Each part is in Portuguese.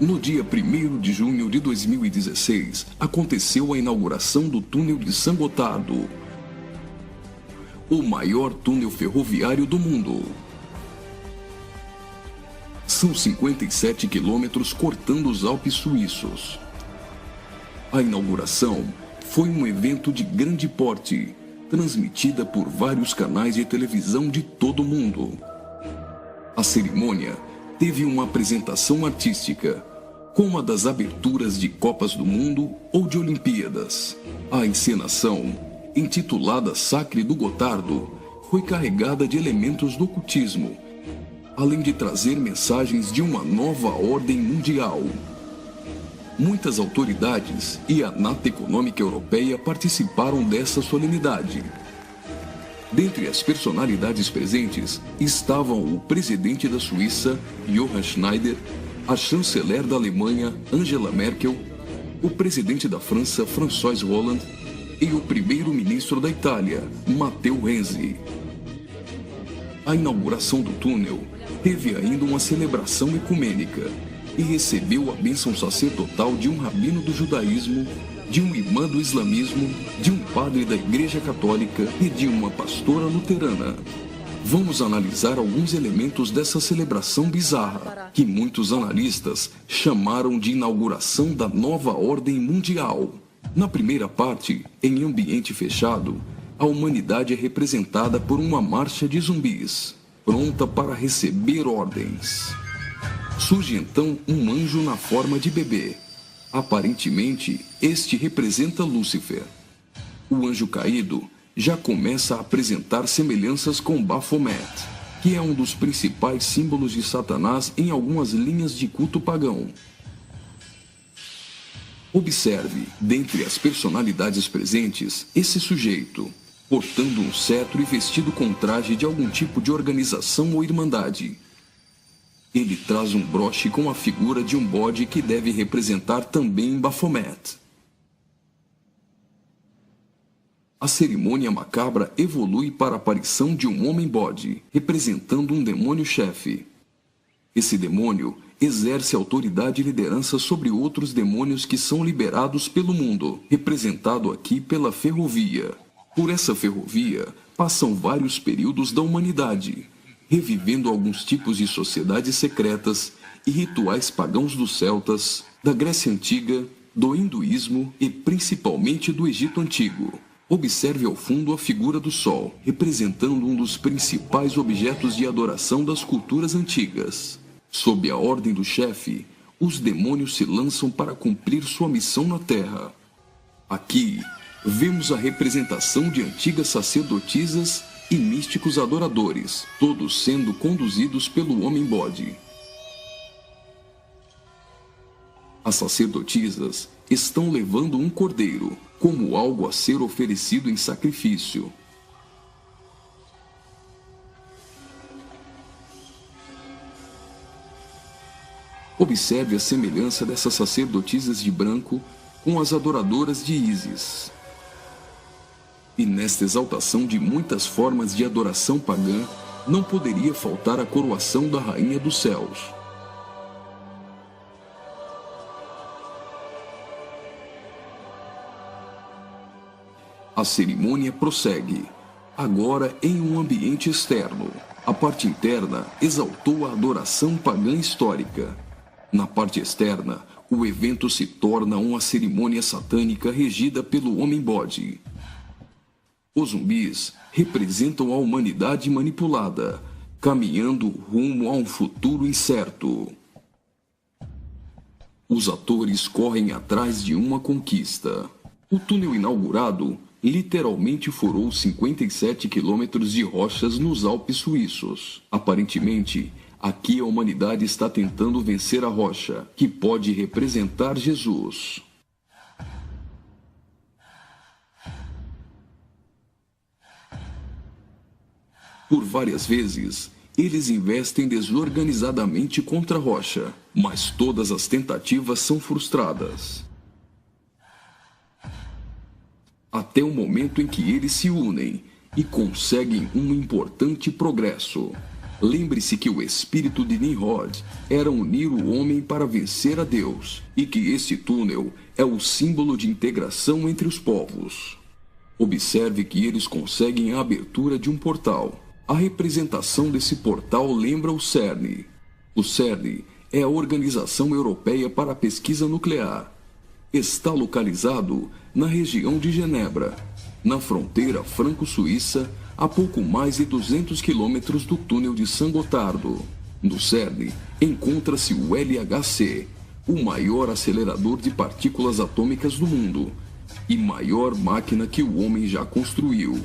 No dia 1º de junho de 2016, aconteceu a inauguração do túnel de San Gotardo, o maior túnel ferroviário do mundo. São 57 quilômetros cortando os Alpes suíços. A inauguração foi um evento de grande porte, transmitida por vários canais de televisão de todo o mundo. A cerimônia teve uma apresentação artística, como a das aberturas de Copas do Mundo ou de Olimpíadas. A encenação, intitulada Sacre do Gotardo, foi carregada de elementos do ocultismo, além de trazer mensagens de uma nova ordem mundial. Muitas autoridades e a Nata Econômica Europeia participaram dessa solenidade. Dentre as personalidades presentes estavam o presidente da Suíça, Johann Schneider, a chanceler da Alemanha, Angela Merkel, o presidente da França, François Hollande, e o primeiro-ministro da Itália, Matteo Renzi. A inauguração do túnel teve ainda uma celebração ecumênica e recebeu a bênção sacerdotal de um rabino do judaísmo, de um imã do islamismo, de um padre da Igreja Católica e de uma pastora luterana. Vamos analisar alguns elementos dessa celebração bizarra, que muitos analistas chamaram de inauguração da nova ordem mundial. Na primeira parte, em ambiente fechado, a humanidade é representada por uma marcha de zumbis, pronta para receber ordens. Surge então um anjo na forma de bebê. Aparentemente, este representa Lúcifer. O anjo caído já começa a apresentar semelhanças com Baphomet, que é um dos principais símbolos de Satanás em algumas linhas de culto pagão. Observe, dentre as personalidades presentes, esse sujeito, portando um cetro e vestido com traje de algum tipo de organização ou irmandade. Ele traz um broche com a figura de um bode que deve representar também Baphomet. A cerimônia macabra evolui para a aparição de um homem-bode, representando um demônio-chefe. Esse demônio exerce autoridade e liderança sobre outros demônios que são liberados pelo mundo, representado aqui pela ferrovia. Por essa ferrovia, passam vários períodos da humanidade, revivendo alguns tipos de sociedades secretas e rituais pagãos dos celtas, da Grécia Antiga, do hinduísmo e principalmente do Egito Antigo. Observe ao fundo a figura do Sol, representando um dos principais objetos de adoração das culturas antigas. Sob a ordem do chefe, os demônios se lançam para cumprir sua missão na Terra. Aqui, vemos a representação de antigas sacerdotisas e místicos adoradores, todos sendo conduzidos pelo homem-bode. As sacerdotisas estão levando um cordeiro, como algo a ser oferecido em sacrifício. Observe a semelhança dessas sacerdotisas de branco com as adoradoras de Ísis. E nesta exaltação de muitas formas de adoração pagã, não poderia faltar a coroação da Rainha dos Céus. A cerimônia prossegue, agora em um ambiente externo. A parte interna exaltou a adoração pagã histórica. Na parte externa, o evento se torna uma cerimônia satânica regida pelo homem-bode. Os zumbis representam a humanidade manipulada, caminhando rumo a um futuro incerto. Os atores correm atrás de uma conquista. O túnel inaugurado literalmente furou 57 quilômetros de rochas nos Alpes suíços. Aparentemente, aqui a humanidade está tentando vencer a rocha, que pode representar Jesus. Por várias vezes, eles investem desorganizadamente contra a rocha, mas todas as tentativas são frustradas. Até o momento em que eles se unem e conseguem um importante progresso. Lembre-se que o espírito de Nimrod era unir o homem para vencer a Deus, e que este túnel é o símbolo de integração entre os povos. Observe que eles conseguem a abertura de um portal. A representação desse portal lembra o CERN. O CERN é a Organização Europeia para a Pesquisa Nuclear. Está localizado na região de Genebra, na fronteira franco-suíça, a pouco mais de 200 quilômetros do túnel de Saint-Gothard. No CERN, encontra-se o LHC, o maior acelerador de partículas atômicas do mundo e maior máquina que o homem já construiu.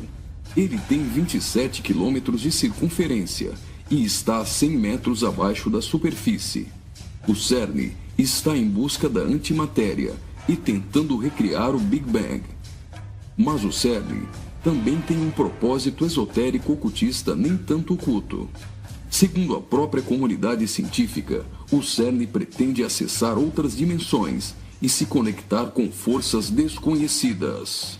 Ele tem 27 quilômetros de circunferência e está a 100 metros abaixo da superfície. O CERN está em busca da antimatéria e tentando recriar o Big Bang. Mas o CERN também tem um propósito esotérico ocultista nem tanto oculto. Segundo a própria comunidade científica, o CERN pretende acessar outras dimensões e se conectar com forças desconhecidas.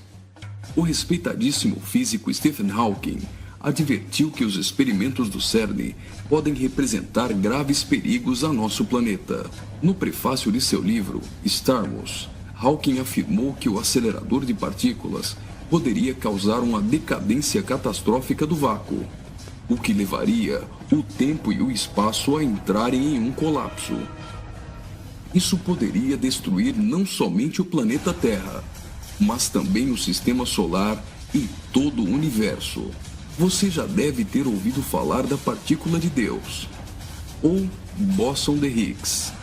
O respeitadíssimo físico Stephen Hawking advertiu que os experimentos do CERN podem representar graves perigos a nosso planeta. No prefácio de seu livro, Stardust, Hawking afirmou que o acelerador de partículas poderia causar uma decadência catastrófica do vácuo, o que levaria o tempo e o espaço a entrarem em um colapso. Isso poderia destruir não somente o planeta Terra, mas também o sistema solar e todo o universo. Você já deve ter ouvido falar da partícula de Deus, ou bóson de Higgs.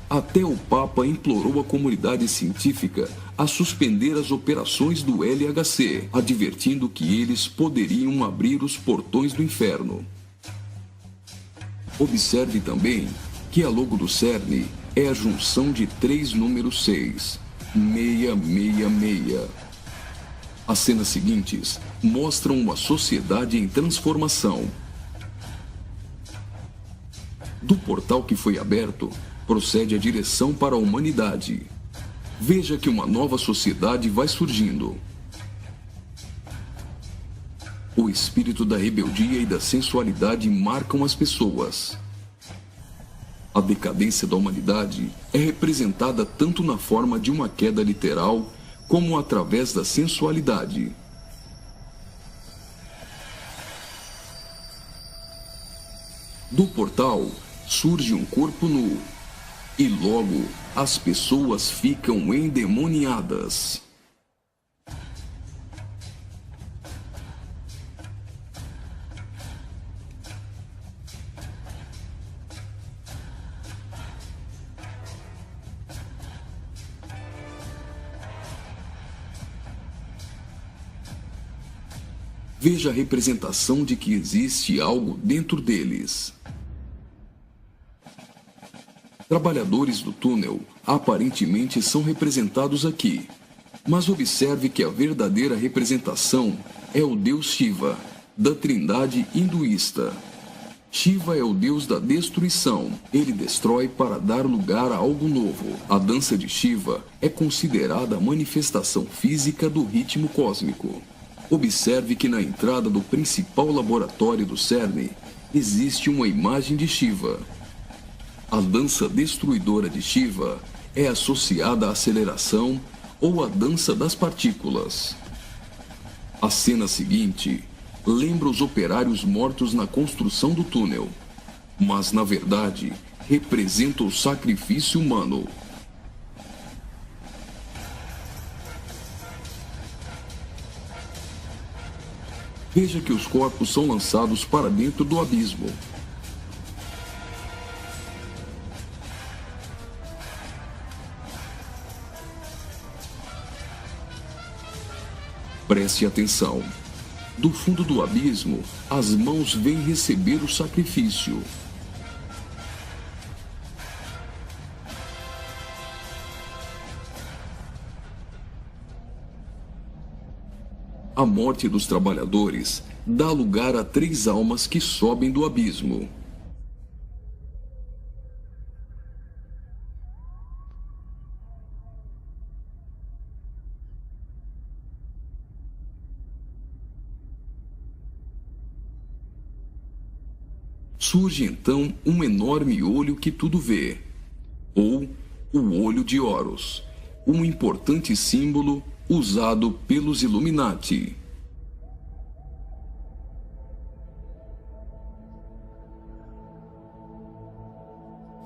Até o Papa implorou a comunidade científica a suspender as operações do LHC, advertindo que eles poderiam abrir os portões do inferno. Observe também que a logo do CERN é a junção de 3 números 6, 666. As cenas seguintes mostram uma sociedade em transformação. Do portal que foi aberto, procede a direção para a humanidade. Veja que uma nova sociedade vai surgindo. O espírito da rebeldia e da sensualidade marcam as pessoas. A decadência da humanidade é representada tanto na forma de uma queda literal, como através da sensualidade. Do portal surge um corpo nu, e logo as pessoas ficam endemoniadas. Veja a representação de que existe algo dentro deles. Trabalhadores do túnel aparentemente são representados aqui, mas observe que a verdadeira representação é o deus Shiva, da trindade hinduísta. Shiva é o deus da destruição. Ele destrói para dar lugar a algo novo. A dança de Shiva é considerada a manifestação física do ritmo cósmico. Observe que na entrada do principal laboratório do CERN existe uma imagem de Shiva. A dança destruidora de Shiva é associada à aceleração ou à dança das partículas. A cena seguinte lembra os operários mortos na construção do túnel, mas na verdade representa o sacrifício humano. Veja que os corpos são lançados para dentro do abismo. Preste atenção. Do fundo do abismo, as mãos vêm receber o sacrifício. A morte dos trabalhadores dá lugar a 3 almas que sobem do abismo. Surge então um enorme olho que tudo vê, ou o Olho de Horus, um importante símbolo usado pelos Illuminati.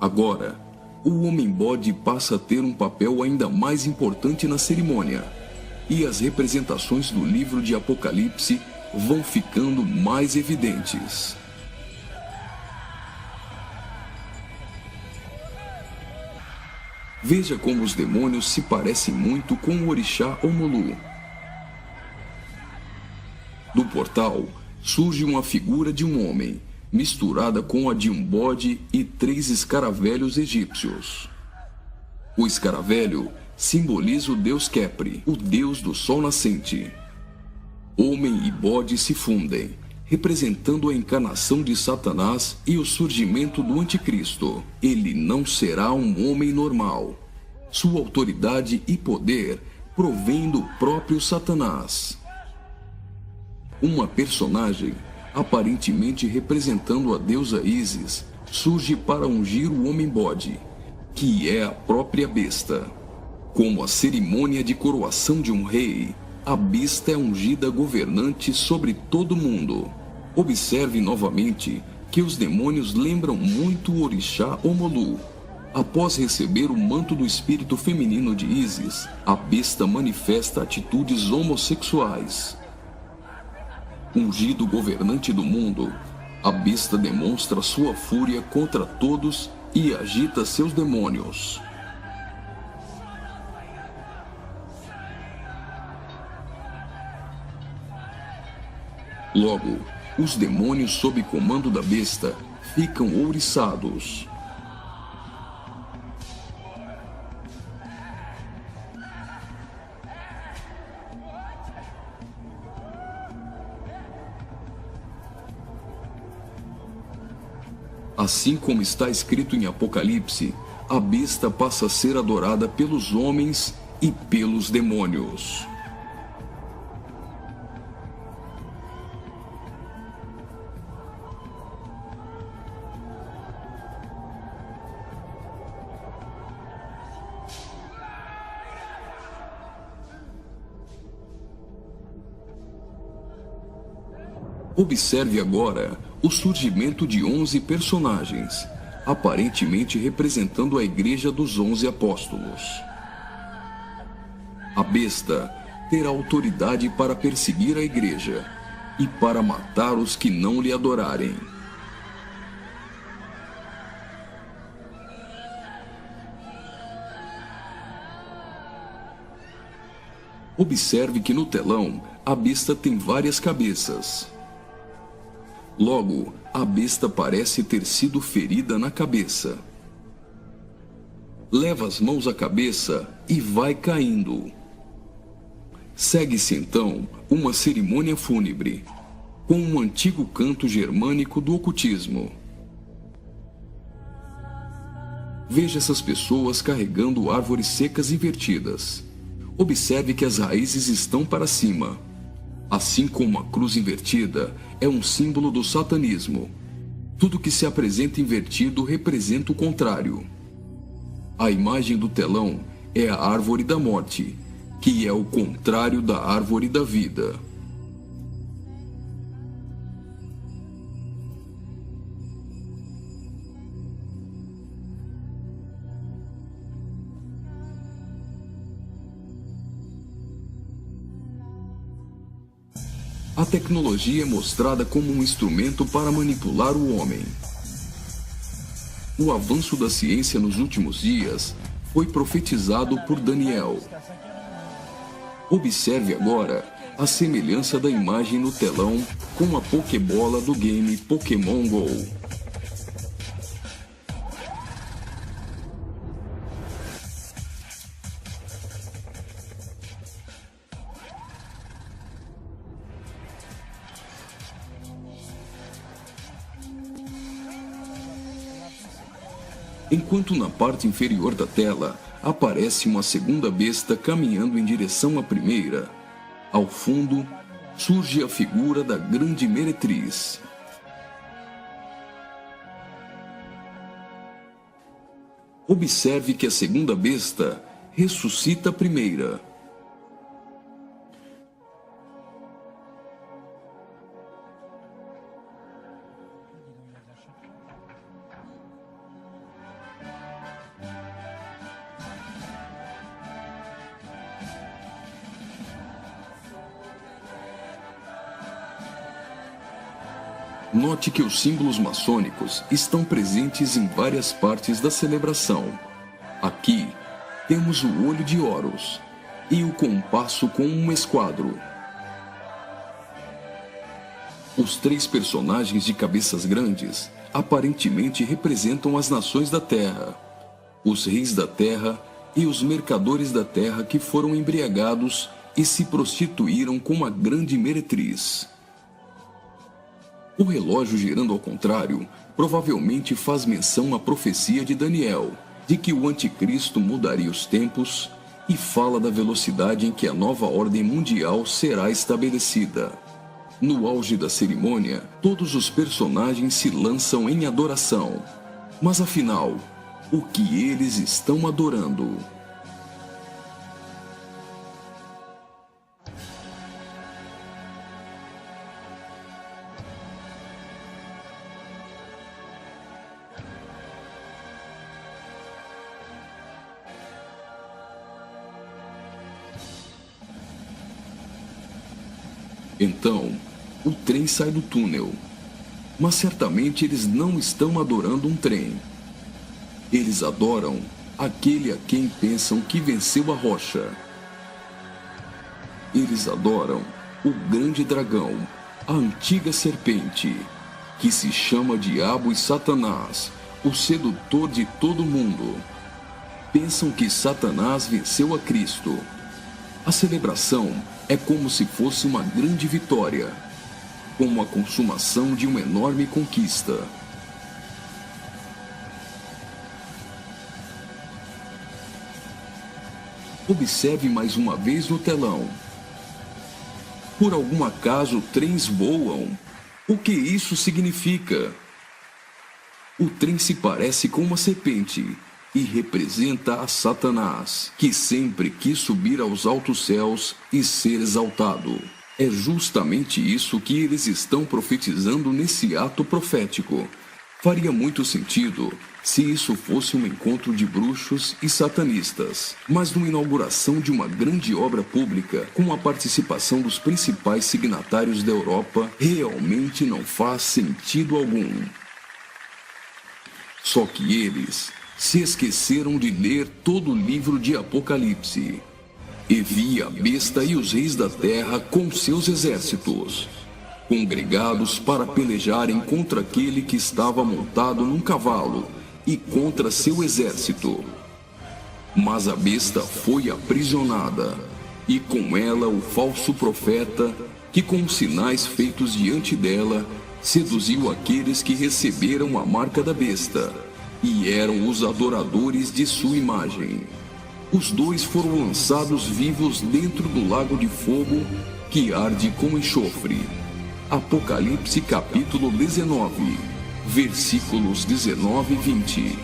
Agora, o homem-bode passa a ter um papel ainda mais importante na cerimônia, e as representações do livro de Apocalipse vão ficando mais evidentes. Veja como os demônios se parecem muito com o orixá Omolu. Do portal surge uma figura de um homem, misturada com a de um bode e 3 escaravelhos egípcios. O escaravelho simboliza o deus Khepri, o deus do sol nascente. Homem e bode se fundem, representando a encarnação de Satanás e o surgimento do anticristo. Ele não será um homem normal. Sua autoridade e poder provém do próprio Satanás. Uma personagem, aparentemente representando a deusa Ísis, surge para ungir o homem-bode, que é a própria besta. Como a cerimônia de coroação de um rei, a besta é ungida governante sobre todo o mundo. Observe novamente que os demônios lembram muito o orixá Omolu. Após receber o manto do espírito feminino de Ísis, a besta manifesta atitudes homossexuais. Ungido governante do mundo, a besta demonstra sua fúria contra todos e agita seus demônios. Logo, os demônios sob comando da besta ficam ouriçados. Assim como está escrito em Apocalipse, a besta passa a ser adorada pelos homens e pelos demônios. Observe agora o surgimento de 11 personagens, aparentemente representando a Igreja dos 11 Apóstolos. A besta terá autoridade para perseguir a Igreja e para matar os que não lhe adorarem. Observe que no telão a besta tem várias cabeças. Logo, a besta parece ter sido ferida na cabeça. Leva as mãos à cabeça e vai caindo. Segue-se então uma cerimônia fúnebre, com um antigo canto germânico do ocultismo. Veja essas pessoas carregando árvores secas invertidas. Observe que as raízes estão para cima. Assim como a cruz invertida é um símbolo do satanismo, tudo que se apresenta invertido representa o contrário. A imagem do telão é a árvore da morte, que é o contrário da árvore da vida. A tecnologia é mostrada como um instrumento para manipular o homem. O avanço da ciência nos últimos dias foi profetizado por Daniel. Observe agora a semelhança da imagem no telão com a Pokébola do game Pokémon GO. Enquanto na parte inferior da tela aparece uma segunda besta caminhando em direção à primeira, ao fundo surge a figura da Grande Meretriz. Observe que a segunda besta ressuscita a primeira. Note que os símbolos maçônicos estão presentes em várias partes da celebração. Aqui, temos o olho de Horus e o compasso com um esquadro. Os três personagens de cabeças grandes aparentemente representam as nações da Terra, os reis da Terra e os mercadores da Terra que foram embriagados e se prostituíram com uma grande meretriz. O relógio girando ao contrário provavelmente faz menção à profecia de Daniel, de que o anticristo mudaria os tempos, e fala da velocidade em que a nova ordem mundial será estabelecida. No auge da cerimônia, todos os personagens se lançam em adoração. Mas afinal, o que eles estão adorando? Então, o trem sai do túnel. Mas certamente eles não estão adorando um trem. Eles adoram aquele a quem pensam que venceu a rocha. Eles adoram o grande dragão, a antiga serpente, que se chama Diabo e Satanás, o sedutor de todo mundo. Pensam que Satanás venceu a Cristo. A celebração é como se fosse uma grande vitória, como a consumação de uma enorme conquista. Observe mais uma vez no telão. Por algum acaso, trens voam? O que isso significa? O trem se parece com uma serpente e representa a Satanás, que sempre quis subir aos altos céus e ser exaltado. É justamente isso que eles estão profetizando nesse ato profético. Faria muito sentido se isso fosse um encontro de bruxos e satanistas, mas numa inauguração de uma grande obra pública, com a participação dos principais signatários da Europa, realmente não faz sentido algum. Só que eles se esqueceram de ler todo o livro de Apocalipse. E vi a besta e os reis da terra com seus exércitos, congregados para pelejarem contra aquele que estava montado num cavalo e contra seu exército. Mas a besta foi aprisionada, e com ela o falso profeta, que com os sinais feitos diante dela, seduziu aqueles que receberam a marca da besta, e eram os adoradores de sua imagem. Os dois foram lançados vivos dentro do lago de fogo que arde com enxofre. Apocalipse capítulo 19, versículos 19 e 20.